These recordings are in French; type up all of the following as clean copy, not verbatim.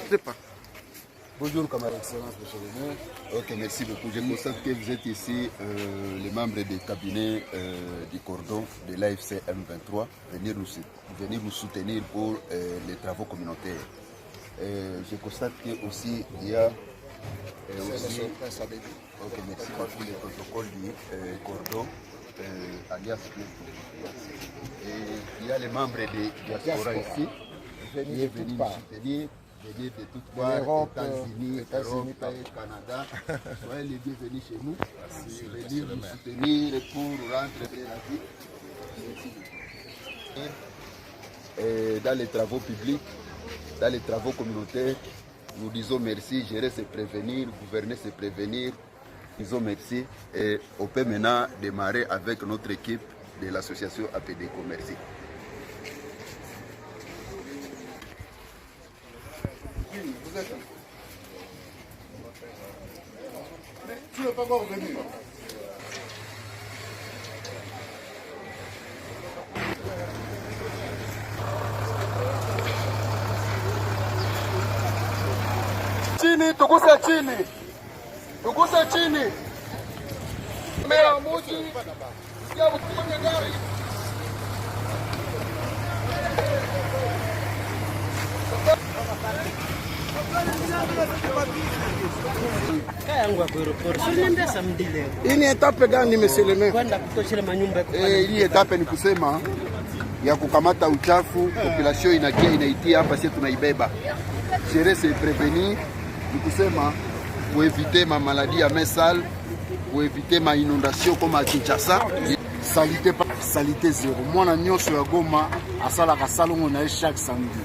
partez pas. Bonjour camarades, excellence, monsieur le maire. Ok, merci beaucoup. Je constate que vous êtes ici les membres du cabinet du cordon de l'AFC M23, venir nous soutenir pour les travaux communautaires. Je constate que aussi il y a aussi, ok, merci beaucoup, le protocole du cordon alias et il y a les membres de diaspora ici qui est venu nous soutenir. Venir de toutes parts, États-Unis, Europe, Canada, soyez les bienvenus chez nous. Venir nous soutenir pour rentrer la vie. Dans les travaux publics, dans les travaux communautaires, nous disons merci. Gérer c'est prévenir, gouverner c'est prévenir. Nous disons merci et on peut maintenant démarrer avec notre équipe de l'association APDECO. Merci. Tu ne veux pas voir revenir. Chini, tuguse chini. Tuguse chini. Mea moji. Sikia mkwenye gari. Hii ni etape gani monsieur le maire? Hii etape ni kusema ya kukamata uchafu, population inakia inaitia hapa, sisi tunaibeba. Gérer c'est prévenir, ni kusema kueviter ma maladie à main sale, kueviter ma inondation comme à Kinshasa. Salité zéro. Moi na nyonso ya Goma asala ka salongo na chaque samedi.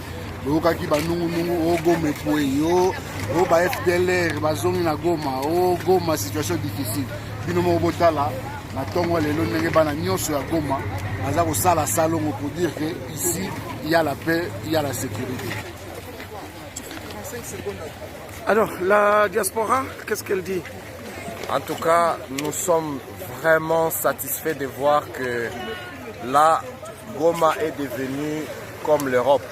Lokaki banungu Goma epueyo, ba FDLR bazongi na Goma, Goma situation difficile. Bino mo botala na tongo lelo ndenge bana nyonso ya Goma aza ko sala salongo pour dire que ici il y a la paix, il y a la sécurité. Alors, la diaspora, qu'est-ce qu'elle dit? En tout cas, nous sommes vraiment satisfaits de voir que là, Goma est devenue comme l'Europe.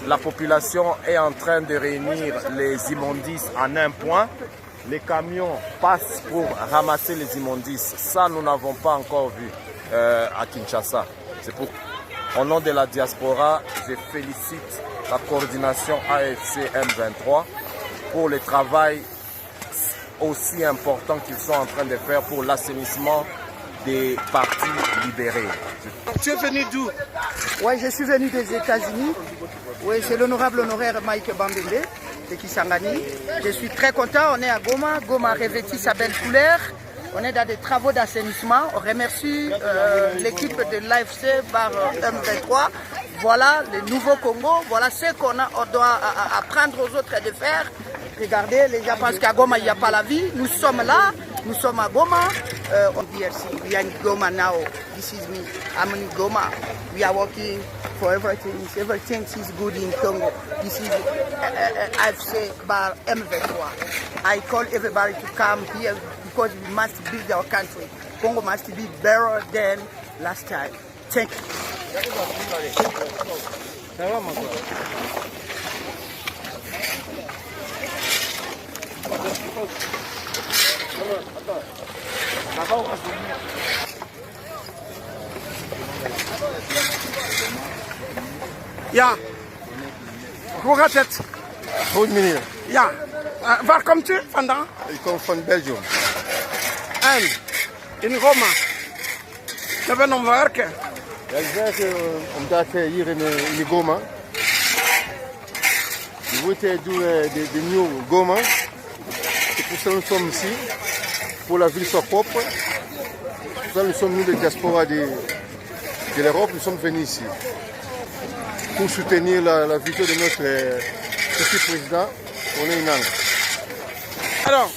La population est en train de réunir les immondices en un point. Les camions passent pour ramasser les immondices. Ça, nous n'avons pas encore vu à Kinshasa. C'est pour, au nom de la diaspora, je félicite la coordination AFC M23 pour le travail aussi important qu'ils sont en train de faire pour l'assainissement des partis libérés. Tu es venu d'où? Oui, je suis venu des États-Unis. Oui, c'est l'honorable honoraire Mike Bambele de Kisangani. Je suis très content, on est à Goma. Goma a revêti sa belle couleur. On est dans des travaux d'assainissement. On remercie l'équipe de l'AFC par M23. Voilà le nouveau Congo. Voilà ce qu'on doit apprendre aux autres de faire. Regardez, les gens pensent qu'à Goma, il n'y a pas la vie. Nous sommes là. Nous sommes à Goma. On dit ici, we are in Goma now. This is me. I'm in Goma. We are working for everything. Everything is good in Congo. This is AFC Bar M23. I call everybody to come here because we must build our country. Congo must be better than last time. Thank you. Ja, hoe gaat het? Goed meneer. Ja, waar komt u vandaan? Ik kom van Belgium. En in Goma. We hebben om werken. Ja, ik werk omdat hier in Goma. Je moet doen de nieuwe Goma. C'est pour ça que nous sommes ici, pour la ville soit propre. C'est pour ça que nous sommes nous, les diaspora de l'Europe, nous sommes venus ici. Pour soutenir la vision de notre petit président, René Inanga. Alors,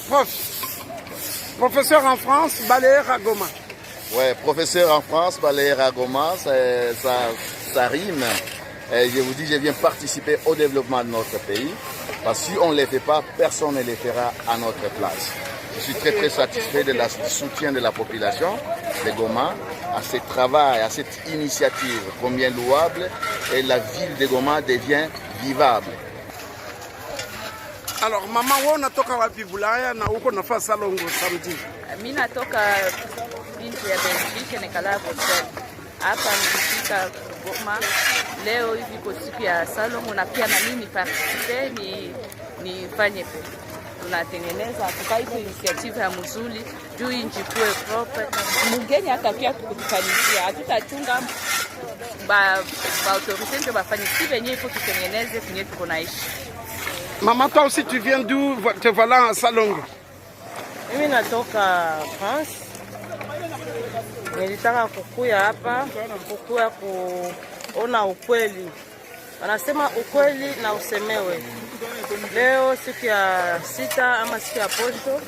professeur en France, balayeur à Goma. Ouais, professeur en France, balayeur à Goma, ça rime. Et je vous dis, je viens participer au développement de notre pays. Parce que si on ne les fait pas, personne ne les fera à notre place. Je suis très très satisfait du soutien de la population de Goma à ce travail, à cette initiative combien louable, et la ville de Goma devient vivable. Alors mama, wewe unatoka wapi Bulaya na uko nafaa salongo samedi? Mimi natoka nchi ya Belgique nikala Bruxelles. Hapa nilifika Goma leo hivi kwa siku ya salongo na pia na mimi participe nifanye tunatengeneza tukaipo initiative ya mzuri juu nchi kuwe proper. Mgeni atakia kutufanyia hatutachunga ba autorité ndio bafanyisi wenyewe ipo tutengeneze kwenye tuko naishi. Maman, toi aussi tu viens d'où? Te voilà à Salongo. Mimi natoka France. Nilitaka kukuya hapa, kukuya kuona ukweli. Wanasema ukweli na usemewe. Leo siku ya 6 ama siku ya posho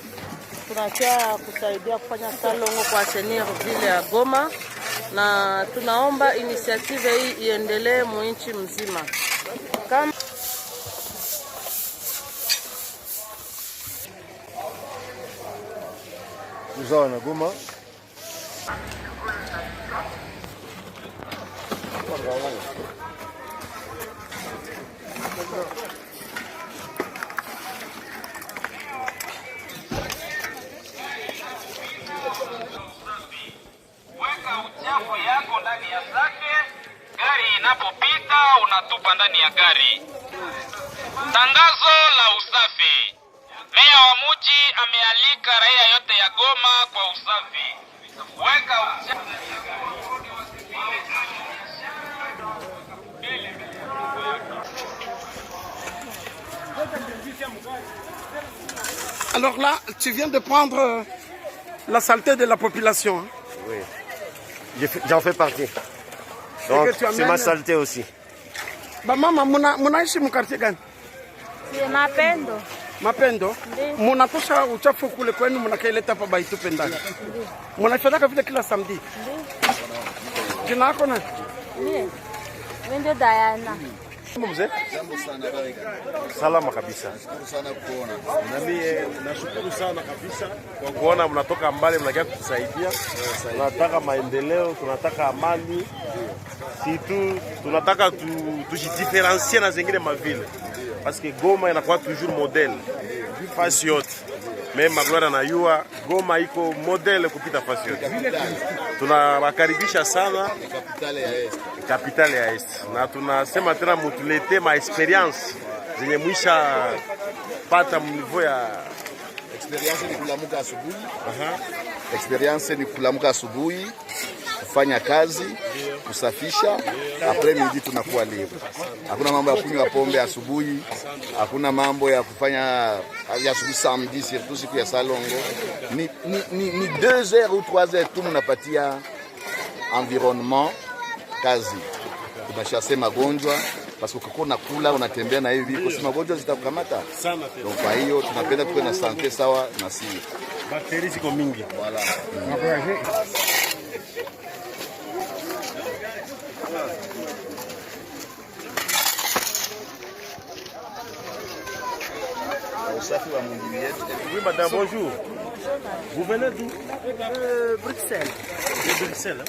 tunakia kusaidia kufanya salongo kwa senir vile ya Goma na tunaomba initiative hii iendelee muinchi mzima. Kama Uzawa na Goma. Weka uchafu yako ndani ya sake, gari inapopita unatupa ndani ya gari. Tangazo la usafi. Meya wa mji amealika raia yote ya Goma kwa usafi. Weka uchafu. Alors là, tu viens de prendre la saleté de la population. Hein? Oui. J'en fais partie. Donc c'est ma saleté aussi. Bah mama, munaishi mu quartier gani? C'est Mapendo. Mapendo? Munatosha uchafu kule kwenu mnakaileta hapa baitupe ndani. Mnafanya vile kila samedi. Jina lako nani? Mimi Diana. Mzee? Salama kabisa. Nashukuru sana kuona. Na mimi nashukuru sana kabisa kwa kuona mnatoka mbali mnakia kutusaidia. Tunataka maendeleo, tunataka amani. Situ tunataka tujidifférencier na zingine mavile. Parce que Goma inakuwa toujours modèle. Fasi yote. Même Magloire na Yua, Goma iko modèle kupita fasi yote. Tunawakaribisha sana kapitale ya Est. Na tunasema tena mutulete ma experience zenye mwisha pata mniveau ya experience ni kulamuka asubuhi. Experience ni kulamuka asubuhi, kufanya kazi, kusafisha, après midi tunakuwa libre. Hakuna mambo ya kunywa pombe asubuhi, hakuna mambo ya kufanya ya asubuhi samedi surtout siku ya salongo. Ni 2 heures ou 3 heures tu mnapatia environnement kazi. Tunashase magonjwa parce que ukako nakula unatembea na hivi viko si magonjwa zitakukamata sana. Donc kwa hiyo tunapenda tuwe na sante sawa na sisi. Bakteri ziko mingi. Voilà. Oui, madame, bonjour. Vous venez d'où? Bruxelles. De Bruxelles.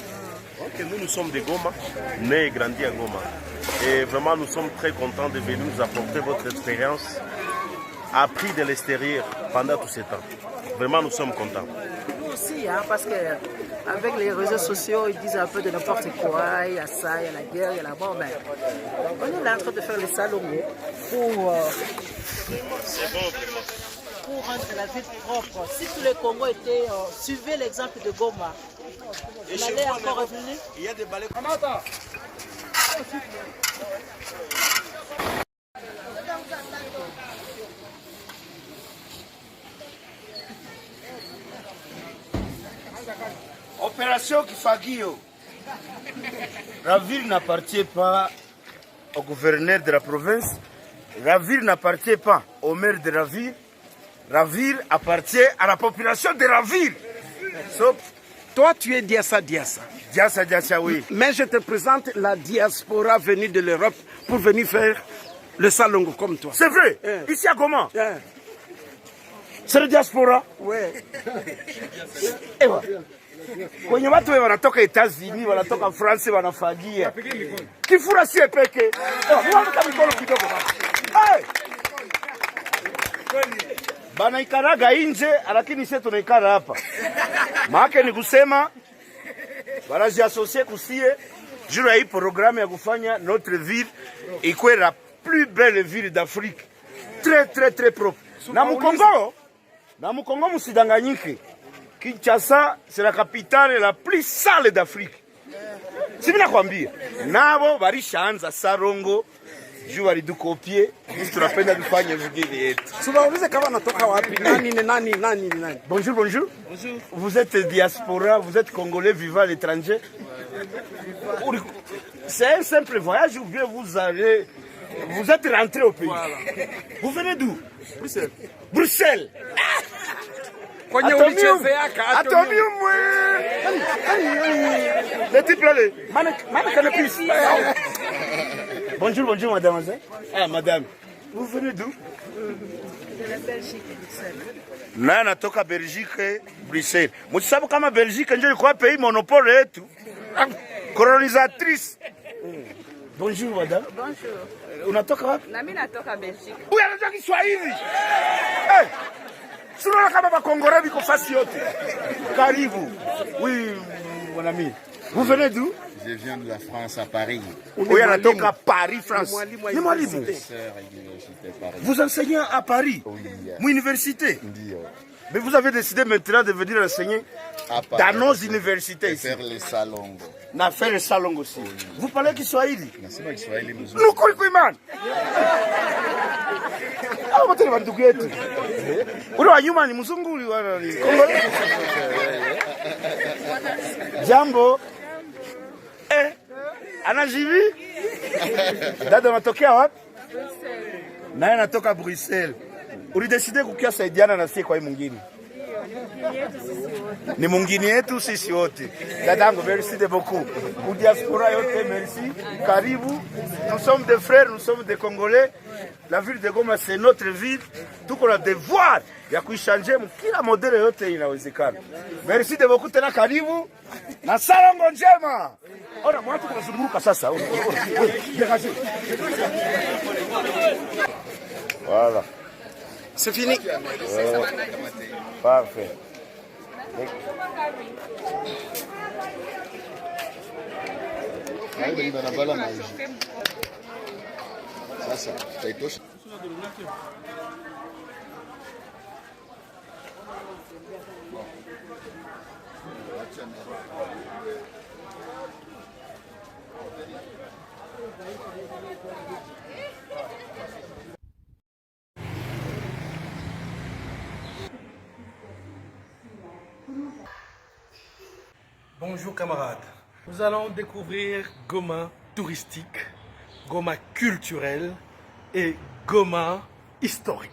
Ok, nous sommes de Goma, nés et grandis à Goma. Et vraiment, nous sommes très contents de venir nous apporter votre expérience appris de l'extérieur pendant tout ce temps. Vraiment, nous sommes contents. Nous aussi, hein, parce que avec les réseaux sociaux, ils disent un peu de n'importe quoi. Il y a ça, il y a la guerre, il y a la mort. Mais on est là en train de faire les salongo pour rendre la ville propre. Si tous les Congos étaient suivaient l'exemple de Goma, on allait encore revenir. Il y a des balais. Opération Kifagio. La ville n'appartient pas au gouverneur de la province. La ville n'appartient pas au maire de la ville. La ville appartient à la population de la ville. So, toi, tu es Diassa. Diassa, oui. Mais je te présente la diaspora venue de l'Europe pour venir faire le salongo comme toi. C'est vrai. Ici à Goma. C'est la diaspora. Oui. Kwenye watu wanatoka États-Unis, wanatoka France, wanafagia. Kifura si peke. Mwana mikono kidogo basi. banaikaraga nje, lakini sisi tunaikara hapa. Maana ni kusema banajiasocie kusie juu ya hii programme ya kufanya notre ville ikuwe la plus belle ville d'Afrique. Très très très propre. Na Mukongo musidanganyike. Kinshasa c'est la capitale la plus sale d'Afrique. Si mimi nakwambia, nabo barishaanza Sarongo juu walidukopie, sisi tunapenda tufanye vingine yetu. Tunaulize kama natoka wapi? Nani? Bonjour. Bonjour. Vous êtes diaspora, vous êtes congolais vivant à l'étranger. C'est un simple voyage ou bien vous êtes rentré au pays. Voilà. Vous venez d'où? Bruxelles. Atomium. Le type là, Bonjour, mademoiselle. Ah, madame. Vous venez d'où? De la Belgique, Bruxelles. Na natoka Belgique, Bruxelles. Msisabu kama Belgique ndio ilikuwa pays monopole yetu. Colonisatrice. Bonjour, madame. Bonjour. Unatoka wapi? Na mimi natoka Belgique. Huyu anajua Kiswahili. Sio kama bakongore biko fasi yote. Karibu. Oui, mon ami. Vous venez d'où? Je viens de la France, à Paris. Oui, anatoka Paris, France. Ni mwalimu. Vous enseignez à Paris? Oui. Université? Oui. Mais vous avez décidé maintenant de venir enseigner dans nos universités ici. Faire les salons. Na faire les salons aussi. Oui. Vous parlez Kiswahili? Nasema Kiswahili mzuri. Nukuri kuimani. Ah, wote ni bandugu yetu. Ule wa nyuma ni mzungu ule wa Kongole. Jambo. Anajivi? Dada unatokea wapi? Bruxelles. Naye natoka Bruxelles. Ulideside kukia saidiana na sisi kwa hii mwingine? Ni mwingine yetu sisi wote. Dadangu, merci de beaucoup. Ku diaspora yote, merci. Karibu. Nous sommes des frères, nous sommes des Congolais. La ville de Goma c'est notre ville. Tuko na devoir ya kuichange kila modele yote inawezekana. Merci de beaucoup tena, karibu. Na salongo njema. Ona watu kunazunguka sasa. Voilà. C'est fini. Parfait. Sasa, taitosha. Bonjour camarades. Nous allons découvrir Goma touristique, Goma culturel et Goma historique.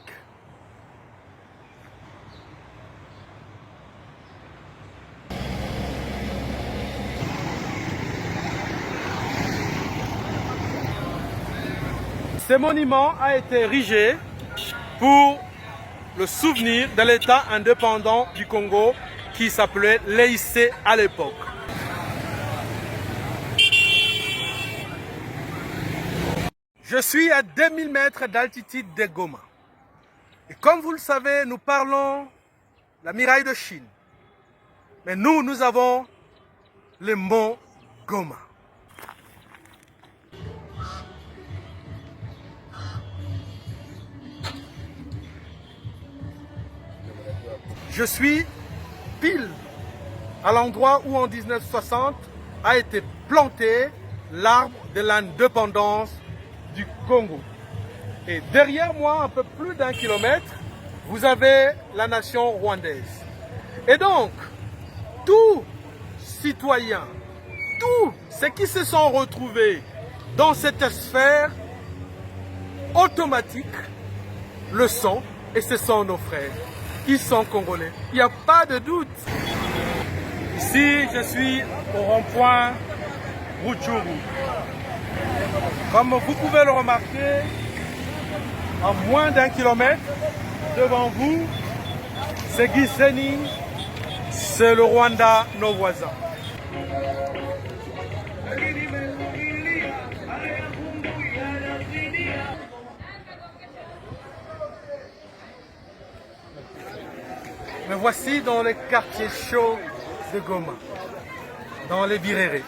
Ce monument a été érigé pour le souvenir de l'État indépendant du Congo qui s'appelait l'EIC à l'époque. Je suis à 2000 mètres d'altitude de Goma. Et comme vous le savez, nous parlons de la muraille de Chine. Mais nous avons le mont Goma. Je suis pile à l'endroit où en 1960 a été planté l'arbre de l'indépendance du Congo. Et derrière moi, un peu plus d'1 kilomètre, vous avez la nation rwandaise. Et donc, tous citoyens, tous ceux qui se sont retrouvés dans cette sphère automatique le sont, et ce sont nos frères qui sont congolais. Il n'y a pas de doute. Ici, je suis au rond-point Rutshuru. Comme vous pouvez le remarquer, à moins d'1 kilomètre devant vous, c'est Gisenyi, c'est le Rwanda, nos voisins. voici dans les quartiers chauds de Goma, dans les Birere.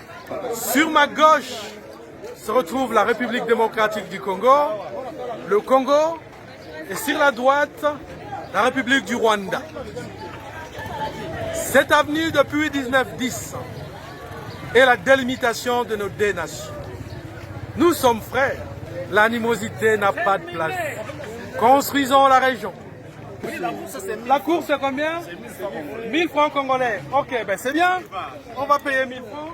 Sur ma gauche se retrouve la République démocratique du Congo, le Congo, et sur la droite, la République du Rwanda. Cette avenue depuis 1910 est la délimitation de nos deux nations. Nous sommes frères, l'animosité n'a pas de place. Construisons la région. La course c'est combien? 1000 francs congolais. Ok, ben c'est bien. On va payer 1000 francs.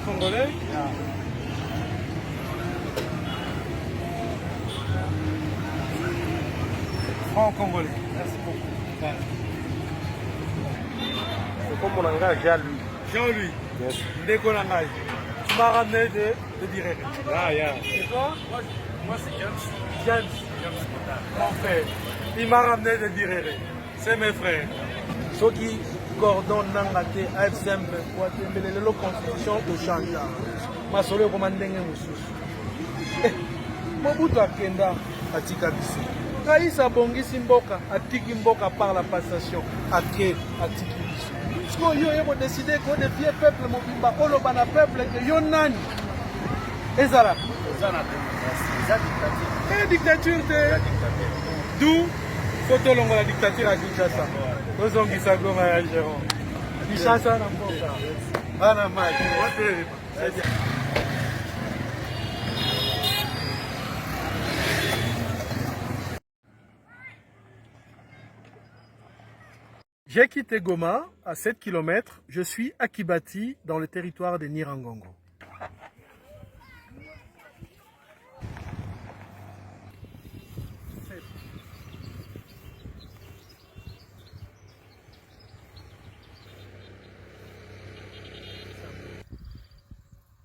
Congolais. Franc congolais. Merci beaucoup. C'est comme mon engagement Jean-Louis. Jean-Louis. Ndeko Nangai. Tu m'as ramené de Birere. Ah, yeah. Et toi? Moi c'est James. James. Mon frère. Il m'a ramené de Birere. C'est mes frères. Ceux qui cordon nangate AFSM kwa tembelele lo constitution to change. Masolo ko mandenge mususu. Mobutu akenda atika biso. Kaisa bongisi mboka atiki mboka par la passation ake atiki biso. Parce que yo yebo décider ko de vieux peuple mobimba oloba na peuple que yo nani. Ezala dictature te. D'où photo longo la dictature à Kinshasa. Ozongisa Goma ya Jérôme. Kinshasa na mboka. Bana mai. C'est bien. J'ai quitté Goma à 7 km. Je suis à Kibati dans le territoire de Nirangongo.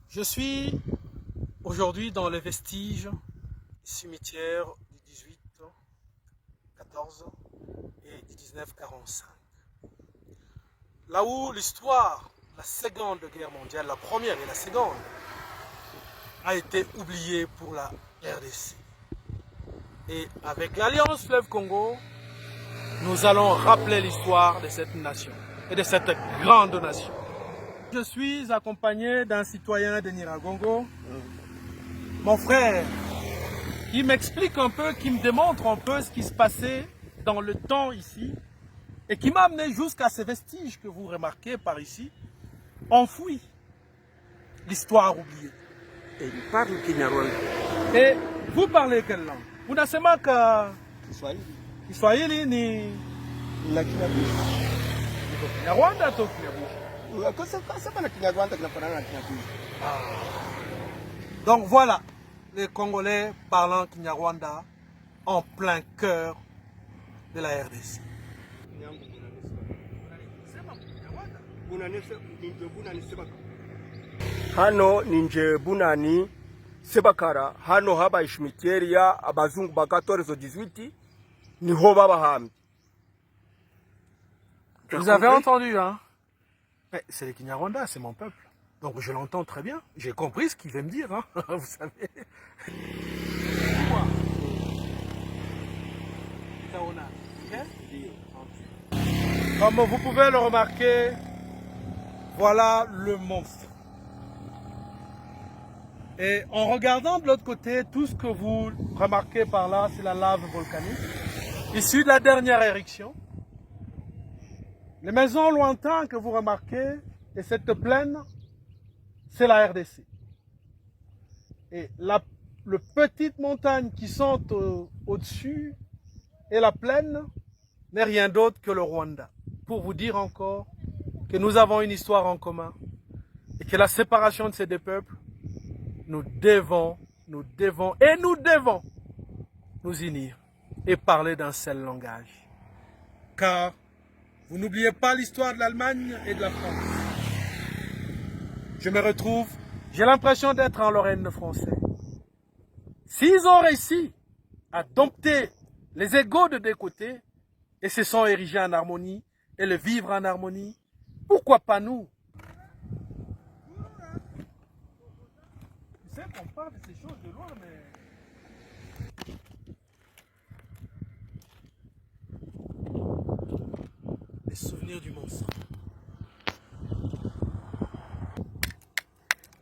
Je suis aujourd'hui dans les vestiges du cimetière du 18, 14 et du 1945. Là où l'histoire, la Seconde Guerre mondiale, la première et la seconde, a été oubliée pour la RDC. Et avec l'Alliance Fleuve Congo, nous allons rappeler l'histoire de cette nation et de cette grande nation. Je suis accompagné d'un citoyen de Nirangongo, mon frère, qui m'explique un peu, qui me démontre un peu ce qui se passait dans le temps ici, et qui m'a amené jusqu'à ces vestiges que vous remarquez par ici, enfouis, l'histoire oubliée. Et il parle Kinyarwanda. Et vous parlez quelle langue? Unasema ka Kiswahili ni La Kinyarwanda. Kinyarwanda to Kinyarwanda. Donc voilà, les Congolais parlant Kinyarwanda en plein cœur de la RDC. Hano ninje bunani sebakara hano haba ishimiteria abazungu ba 14-18 niho babahambi. Vous avez entendu, hein? C'est les Kinyarwanda, c'est mon peuple. Donc je l'entends très bien. J'ai compris ce qu'il veut me dire, hein? Vous savez. Comme vous pouvez le remarquer, voilà le monstre. Et en regardant de l'autre côté, tout ce que vous remarquez par là, c'est la lave volcanique, issue de la dernière éruption. Les maisons lointaines que vous remarquez, et cette plaine, c'est la RDC. Et les petites montagnes qui sont au-dessus et la plaine n'est rien d'autre que le Rwanda. Pour vous dire encore que nous avons une histoire en commun et que la séparation de ces deux peuples, nous devons nous unir et parler d'un seul langage. Car Vous n'oubliez pas l'histoire de l'Allemagne et de la France. Je me retrouve, j'ai l'impression d'être en Lorraine français. S'ils ont réussi à dompter les égos de deux côtés et se sont érigés en harmonie et le vivre en harmonie, pourquoi pas nous? Tu sais qu'on parle de ces choses de loin, mais... Les souvenirs du monstre.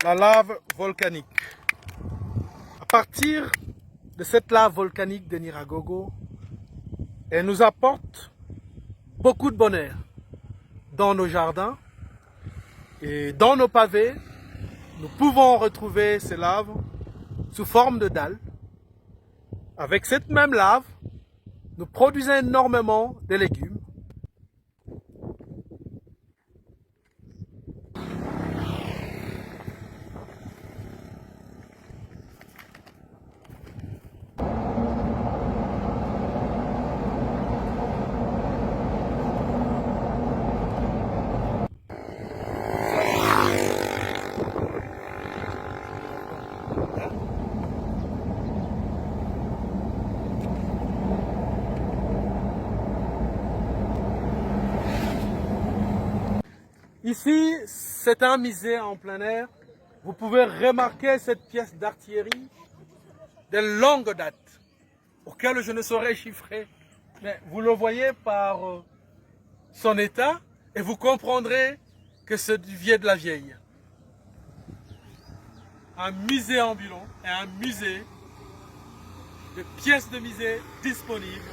La lave volcanique. À partir de cette lave volcanique de Nyiragongo, elle nous apporte beaucoup de bonheur dans nos jardins et dans nos pavés. Nous pouvons retrouver ces laves sous forme de dalles. Avec cette même lave, nous produisons énormément de légumes. Ici, c'est un musée en plein air. Vous pouvez remarquer cette pièce d'artillerie de longue date, auquel je ne saurais chiffrer. Mais vous le voyez par son état et vous comprendrez que c'est du vieux de la vieille. Un musée ambulant et un musée de pièces de musée disponibles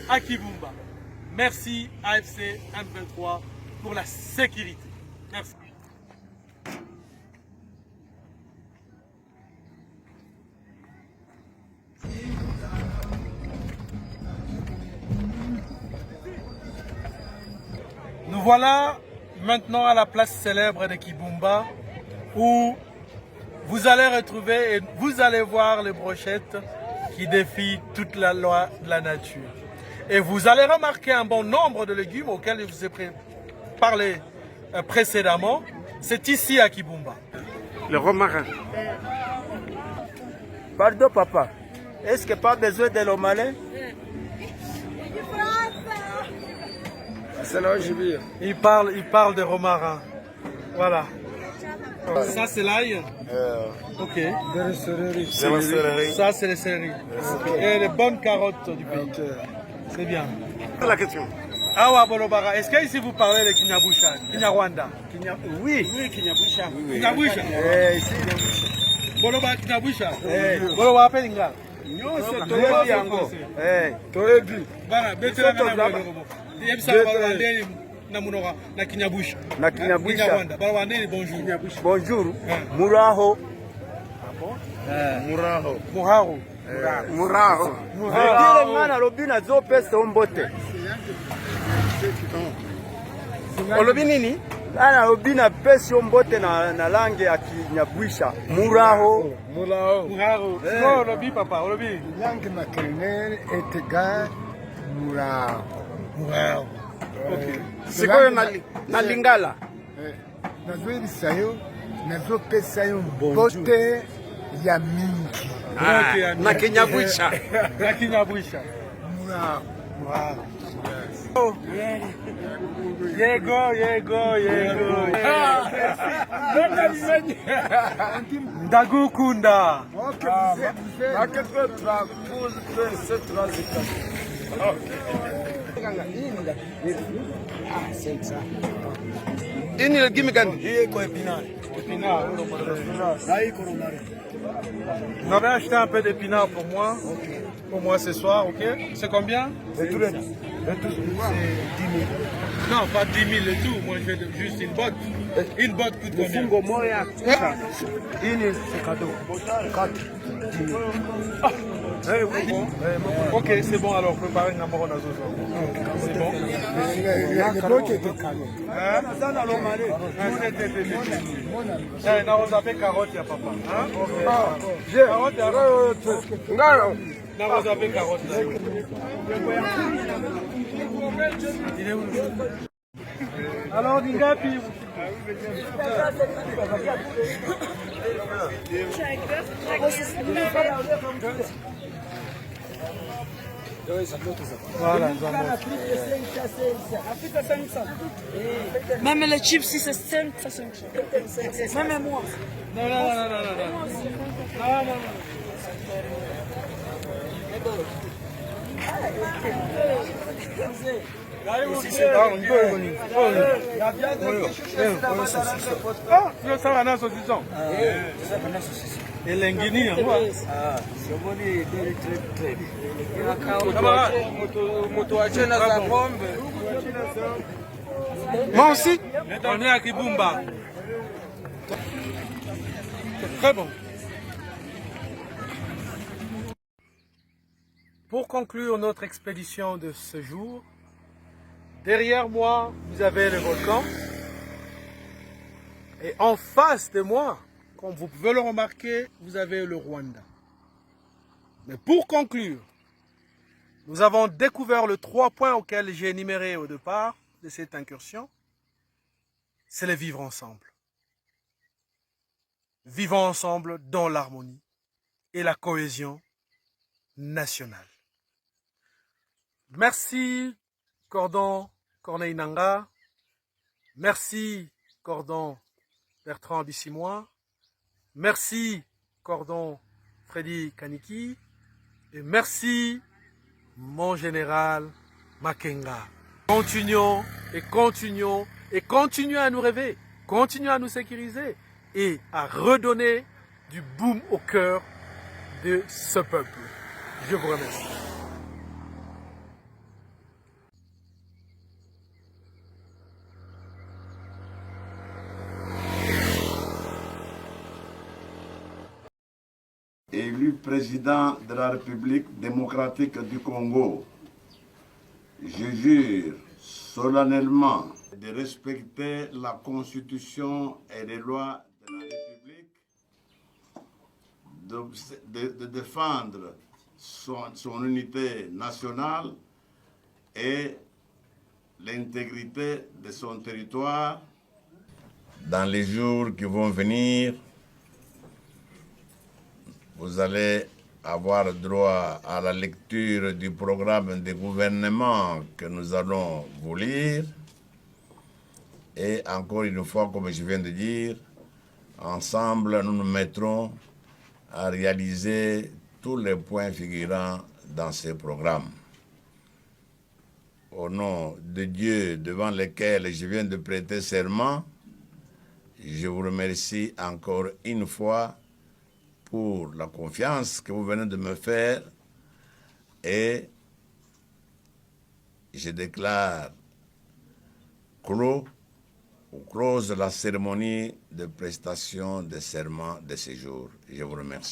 à Kibumba. Merci AFC M23 pour la sécurité. Merci. Nous voilà maintenant à la place célèbre de Kibumba où vous allez retrouver et vous allez voir les brochettes qui défient toute la loi de la nature. Et vous allez remarquer un bon nombre de légumes auxquels je vous ai parlé précédemment. C'est ici à Kibumba. Le romarin. Pardon papa, est-ce que pas besoin de l'omalais? Il parle de romarin. Voilà. Ça c'est l'ail. Ok. Ça c'est les céleri. Et les bonnes carottes du pays. C'est bien. La question. Awa Bolobara, est-ce que ici vous parlez de Kinyabusha, Kinyarwanda? Oui. Oui, Kinyabusha. Kinyabusha. Ici Boloba Kinyabusha. Boloba Pelinga. Nyonso toyebi yango. Toyebi. Bara, betela na Bolobo. Yebisa Balwandeli na Munoka na Kinyabusha. Na Kinyabusha. Kinyarwanda. Balwandeli bonjour. Bonjour. Muraho. Muraho. Muraho. Muraho. Muraho. Mwana lobi na zo pesa ombote. Olobi nini? Ana lobi na pesa ombote na langue ya Kinyabusha. Muraho. Muraho. Muraho. No lobi papa, olobi. Langue maternelle est égale Muraho. Muraho. Okay. Sikoyo na Lingala. Nazoyebisa yo, nazopesa yo mbote ya mingi. Na Kinyabusha. Na Kinyabusha. Muraho. Muraho. Yego. Ndagukunda. Ini legime gani? Hii iko épinard. Épinard. Vous avez acheté un peu d'épinards pour moi. Pour moi ce soir, ok? C'est combien? C'est 10 000. Non, pas 10 000 et tout. Moi, je veux juste une botte. Une botte coûte combien? C'est cadeau. 4. Ok, c'est bon alors. Préparez une amorona zozo. C'est bon? Les bottes étaient cadeaux. Na vous avez carotte, ya papa. Carotte, na vous avez carotte. Il est où? Alors ni ngapi? Voilà, même les chips, si c'est 5, ça 5. Même moi. Non. Ça va dans saucisson. Et l'ingénie, moi aussi, on est à Kibumba. C'est très bon. Pour conclure notre expédition de ce jour, derrière moi, vous avez le volcan. Et en face de moi, comme vous pouvez le remarquer, vous avez le Rwanda. Mais pour conclure, nous avons découvert les 3 points auxquels j'ai énuméré au départ de cette incursion. C'est le vivre ensemble. Vivons ensemble dans l'harmonie et la cohésion nationale. Merci Cordon Corneille Nangaa. Merci Cordon Bertrand Bissimois. Merci Cordon Freddy Kaniki. Et merci mon général Makenga. Continuons et continuons et continuons à nous rêver, continuons à nous sécuriser et à redonner du boom au cœur de ce peuple. Je vous remercie. Élu président de la République démocratique du Congo, je jure solennellement de respecter la Constitution et les lois de la République, de défendre son unité nationale et l'intégrité de son territoire. Dans les jours qui vont venir, vous allez avoir droit à la lecture du programme de gouvernement que nous allons vous lire. Et encore une fois, comme je viens de dire, ensemble, nous nous mettrons à réaliser tous les points figurant dans ce programme. Au nom de Dieu devant lequel je viens de prêter serment, je vous remercie encore une fois pour la confiance que vous venez de me faire et je déclare close la cérémonie de prestation de serment de ce jour. Je vous remercie.